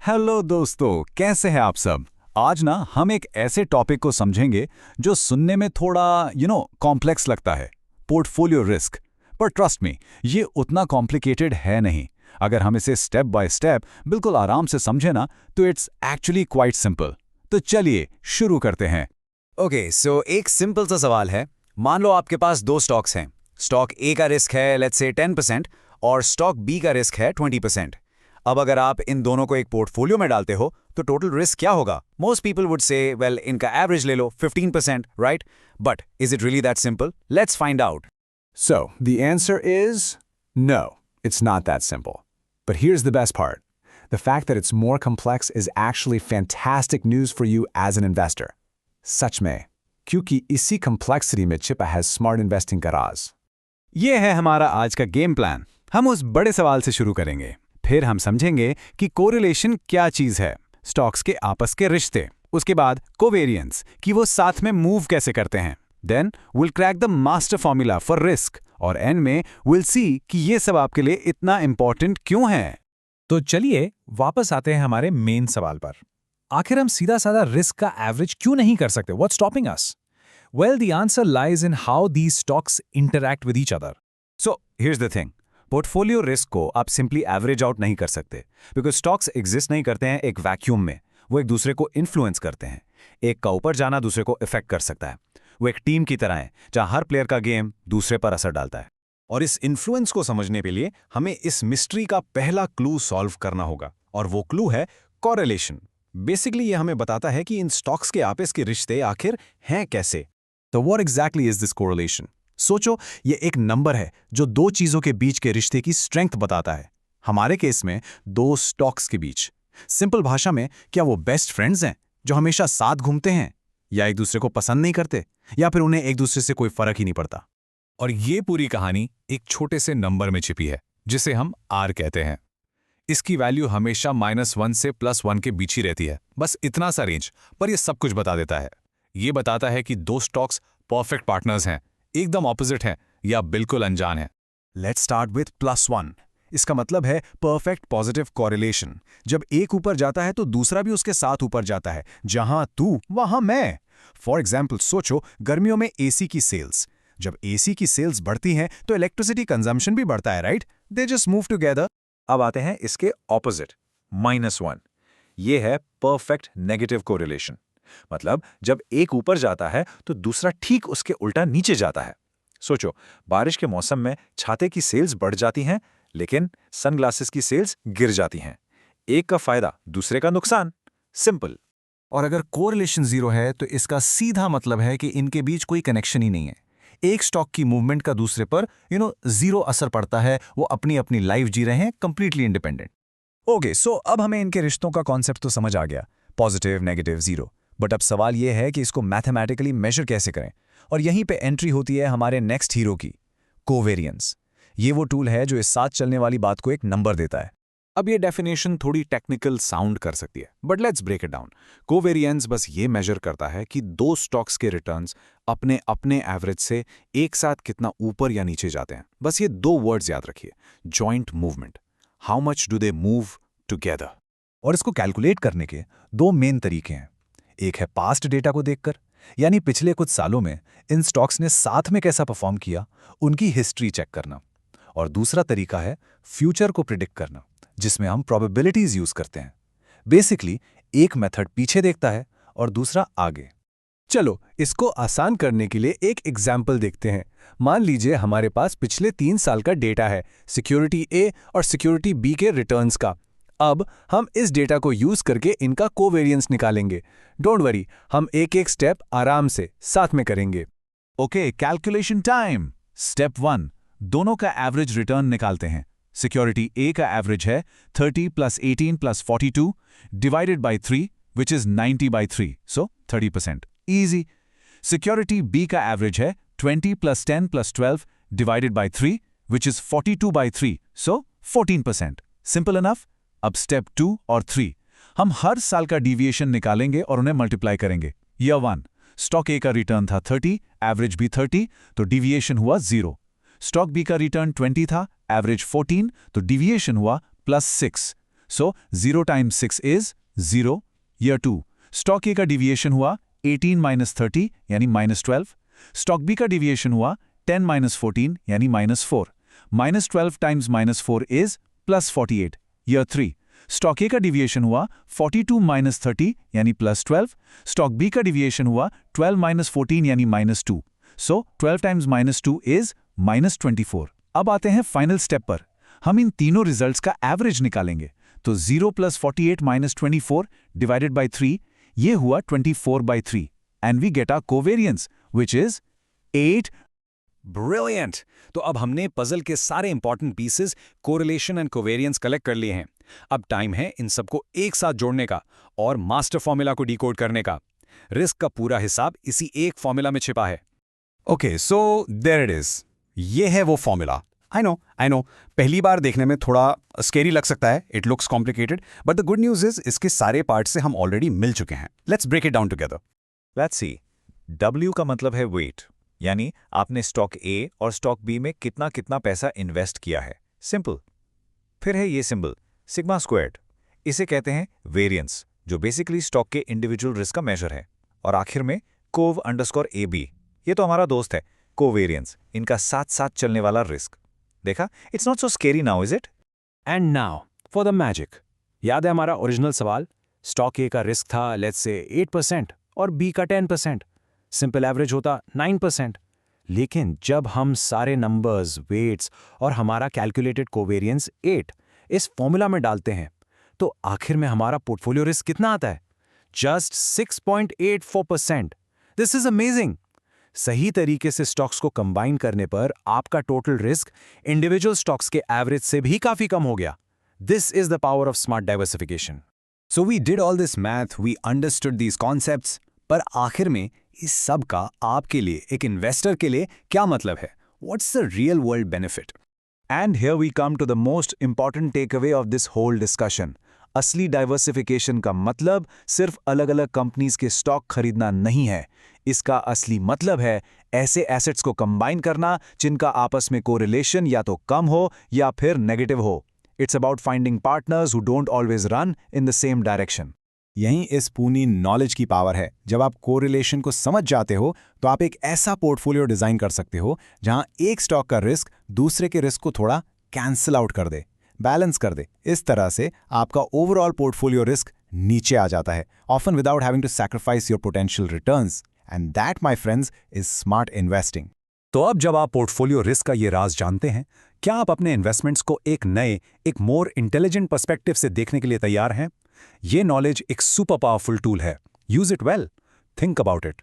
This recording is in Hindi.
हेलो दोस्तों, कैसे हैं आप सब। आज ना हम एक ऐसे टॉपिक को समझेंगे जो सुनने में थोड़ा कॉम्प्लेक्स लगता है, पोर्टफोलियो रिस्क। पर ट्रस्ट मी, ये उतना कॉम्प्लिकेटेड है नहीं। अगर हम इसे स्टेप बाय स्टेप बिल्कुल आराम से समझे ना, तो इट्स एक्चुअली क्वाइट सिंपल। तो चलिए शुरू करते हैं। ओके, सो एक सिंपल सा सवाल है। मान लो आपके पास दो स्टॉक्स हैं। स्टॉक ए का रिस्क है लेट्स से 10% और स्टॉक बी का रिस्क है 20%। अब अगर आप इन दोनों को एक पोर्टफोलियो में डालते हो तो टोटल रिस्क क्या होगा? Most people would say well इनका एवरेज ले लो 15%, right? But is it really that simple? Let's find out. So, the answer is no, it's not that simple. But here's the best part. The fact that it's more complex is actually fantastic news for you as an investor. सच में, क्योंकि इसी complexity में छिपा है smart investing का राज। ये है हमारा आज का गेम प्लान। हम उस बड़े सवाल से शुरू करेंगे, फिर हम समझेंगे कि कोरिलेशन क्या चीज है, स्टॉक्स के आपस के रिश्ते, उसके बाद कोवेरियंस कि वो साथ में मूव कैसे करते हैं। Then will crack the master formula for risk, और एंड में विल सी कि ये सब आपके लिए इतना इंपॉर्टेंट क्यों है। तो चलिए वापस आते हैं हमारे मेन सवाल पर। आखिर हम सीधा साधा रिस्क का एवरेज क्यों नहीं कर सकते? What's stopping us? Well, the answer lies in how these stocks interact with each other. So here's the thing, portfolio risk को आप सिंपली एवरेज आउट नहीं कर सकते, बिकॉज स्टॉक्स एग्जिस्ट नहीं करते हैं एक वैक्यूम में। वो एक दूसरे को इन्फ्लुएंस करते हैं। एक का ऊपर जाना दूसरे को इफेक्ट कर सकता है। वो एक टीम की तरह है जहां हर प्लेयर का गेम दूसरे पर असर डालता है। और इस इन्फ्लुएंस को समझने के लिए हमें इस मिस्ट्री का पहला क्लू सॉल्व करना होगा, और वो क्लू है कॉरेलेशन। बेसिकली ये हमें बताता है कि इन स्टॉक्स के आपस के रिश्ते आखिर हैं कैसे। तो what exactly is this correlation? सोचो, ये एक नंबर है जो दो चीजों के बीच के रिश्ते की स्ट्रेंथ बताता है। हमारे केस में दो स्टॉक्स के बीच। सिंपल भाषा में, क्या वो बेस्ट फ्रेंड्स हैं जो हमेशा साथ घूमते हैं, या एक दूसरे को पसंद नहीं करते, या फिर उन्हें एक दूसरे से कोई फर्क ही नहीं पड़ता? और ये पूरी कहानी एक छोटे से नंबर में छिपी है जिसे हम R कहते हैं। इसकी वैल्यू हमेशा -1 से +1 के बीच ही रहती है। बस इतना सा रेंज, पर ये सब कुछ बता देता है। ये बताता है कि दो स्टॉक्स परफेक्ट पार्टनर्स हैं, एकदम ऑपोजिट हैं, या बिल्कुल अनजान हैं। Let's start with +1। इसका मतलब है परफेक्ट पॉजिटिव कॉरिलेशन। जब एक ऊपर जाता है तो दूसरा भी उसके साथ ऊपर जाता है। जहां तू वहां मैं। फॉर एग्जाम्पल सोचो, गर्मियों में एसी की सेल्स। जब एसी की सेल्स बढ़ती हैं तो इलेक्ट्रिसिटी कंजम्पशन भी बढ़ता है, right? They just move together. अब आते हैं इसके ऑपोजिट, -1। ये है परफेक्ट नेगेटिव कोरिलेशन। मतलब जब एक ऊपर जाता है तो दूसरा ठीक उसके उल्टा नीचे जाता है। सोचो, बारिश के मौसम में छाते की सेल्स बढ़ जाती हैं, लेकिन सनग्लासेस की सेल्स गिर जाती हैं। एक का फायदा, दूसरे का नुकसान। सिंपल। और अगर कोरिलेशन 0 है तो इसका सीधा मतलब है कि इनके बीच कोई कनेक्शन ही नहीं है। एक स्टॉक की मूवमेंट का दूसरे पर जीरो असर पड़ता है। वो अपनी अपनी लाइफ जी रहे हैं, कंप्लीटली इंडिपेंडेंट। ओके, सो अब हमें इनके रिश्तों का कॉन्सेप्ट तो समझ आ गया, पॉजिटिव, नेगेटिव, जीरो। बट अब सवाल यह है कि इसको मैथमेटिकली मेजर कैसे करें। और यहीं पे एंट्री होती है हमारे नेक्स्ट हीरो की, कोवेरियंस। ये वो टूल है जो इस साथ चलने वाली बात को एक नंबर देता है। अब ये डेफिनेशन थोड़ी टेक्निकल साउंड कर सकती है, but let's break it down. Covariance बस ये मेजर करता है कि दो स्टॉक्स के रिटर्न्स अपने अपने एवरेज से एक साथ कितना ऊपर या नीचे जाते हैं। बस ये दो वर्ड्स याद रखिए, joint movement. How much do they move together. और इसको कैलकुलेट करने के दो मेन तरीके हैं। एक है पास्ट डेटा को देखकर, यानी पिछले कुछ सालों में इन स्टॉक्स ने साथ में कैसा परफॉर्म किया, उनकी हिस्ट्री चेक करना। और दूसरा तरीका है फ्यूचर को प्रिडिक्ट करना, जिसमें हम प्रोबेबिलिटीज यूज करते हैं। बेसिकली एक मेथड पीछे देखता है और दूसरा आगे। चलो, इसको आसान करने के लिए एक एग्जाम्पल देखते हैं। मान लीजिए हमारे पास पिछले 3 साल का डेटा है, सिक्योरिटी ए और सिक्योरिटी बी के रिटर्न्स का। अब हम इस डेटा को यूज करके इनका कोवेरियंस निकालेंगे। डोंट वरी, हम एक एक स्टेप आराम से साथ में करेंगे। Okay, calculation time. स्टेप 1, दोनों का एवरेज रिटर्न निकालते हैं। सिक्योरिटी ए का एवरेज है 30 + 18 + 42 divided by 3, which is 90 by 3, so 30%। Easy. Security B का एवरेज है 20 + 10 + 12 divided by 3, which is 42 by 3, so 14%. Simple enough? अब स्टेप 2 और 3 हम हर साल का डिविएशन निकालेंगे और उन्हें मल्टीप्लाई करेंगे। ईयर 1 स्टॉक ए का रिटर्न था 30, एवरेज भी 30, तो डिविएशन हुआ 0। स्टॉक बी का रिटर्न 20 था, एवरेज 14, तो डिविएशन हुआ +6। सो 0 times 6 is 0. ईयर 2, स्टॉक ए का डिविएशन हुआ 18 माइनस 30 यानी -12. स्टॉक बी का डिविएशन हुआ 10 माइनस 14 यानी -4. -12 टाइम्स -4 इज +48. ईयर 3, स्टॉक ए का डिविएशन हुआ 42 माइनस 30 यानी +12. स्टॉक बी का डिविएशन हुआ 12 माइनस 14 यानी -2. सो 12 टाइम्स -2 इज -24. अब आते हैं फाइनल स्टेप पर. हम इन तीनों रिजल्ट्स का एवरेज निकालेंगे. तो 0 + 48 - 24 डिवाइडेड बाय 3, ये हुआ 24/3. And we get a covariance which is 8. Brilliant! तो अब हमने पजल के सारे important pieces, correlation and covariance collect कर लिए हैं. अब टाइम है इन सबको एक साथ जोड़ने का और मास्टर फॉर्मूला को डिकोड करने का. रिस्क का पूरा हिसाब इसी एक फॉर्मूला में छिपा है. Okay, so there it is. ये है वो फॉर्मूला. आई नो पहली बार देखने में थोड़ा स्केरी लग सकता है. It looks complicated, but the good news is इसके सारे पार्ट से हम ऑलरेडी मिल चुके हैं. Let's break it down together. Let's see. W का मतलब है वेट, यानी आपने स्टॉक ए और स्टॉक बी में कितना कितना पैसा इन्वेस्ट किया है. सिंपल. फिर है ये सिंबल सिग्मा स्क्वायर्ड. इसे कहते हैं वेरिएंस, जो बेसिकली स्टॉक के इंडिविजुअल रिस्क का मेजर है. और आखिर में COV_AB. ये तो हमारा दोस्त है, कोवेरियंस, इनका साथ साथ चलने वाला रिस्क. देखा, it's not so scary now, is it? And now for the magic. याद है हमारा ओरिजिनल सवाल? स्टॉक ए का रिस्क था लेट्स से 8% और बी का 10%. सिंपल एवरेज होता 9%. लेकिन जब हम सारे नंबर्स, वेट्स और हमारा कैलकुलेटेड कोवेरियंस 8 इस फॉर्मूला में डालते हैं, तो आखिर में हमारा पोर्टफोलियो रिस्क कितना आता है? जस्ट 6.84%. This is amazing. सही तरीके से स्टॉक्स को कंबाइन करने पर आपका टोटल रिस्क इंडिविजुअल स्टॉक्स के एवरेज से भी काफी कम हो गया. This is the power of smart diversification. So we did all this math, we understood these concepts, पर आखिर में इस सब का आपके लिए, एक इन्वेस्टर के लिए क्या मतलब है? What's the real world benefit? And here we come to the most important takeaway of this whole discussion. असली डाइवर्सिफिकेशन का मतलब सिर्फ अलग अलग कंपनीज के स्टॉक खरीदना नहीं है. इसका असली मतलब है ऐसे एसेट्स को कंबाइन करना जिनका आपस में कोरिलेशन या तो कम हो या फिर नेगेटिव हो. It's about finding partners who don't always run in the same direction. यहीं इस पूरी नॉलेज की पावर है. जब आप कोरिलेशन को समझ जाते हो तो आप एक ऐसा पोर्टफोलियो डिजाइन कर सकते हो जहां एक स्टॉक का रिस्क दूसरे के रिस्क को थोड़ा कैंसिल आउट कर दे, बैलेंस कर दे. इस तरह से आपका ओवरऑल पोर्टफोलियो रिस्क नीचे आ जाता है, often without having to sacrifice your potential returns. And that, my friends, is smart investing. तो अब जब आप पोर्टफोलियो रिस्क का ये राज जानते हैं, क्या आप अपने इन्वेस्टमेंट्स को एक नए, एक मोर इंटेलिजेंट पर्सपेक्टिव से देखने के लिए तैयार हैं? ये नॉलेज एक सुपर पावरफुल टूल है. Use it well. Think about it.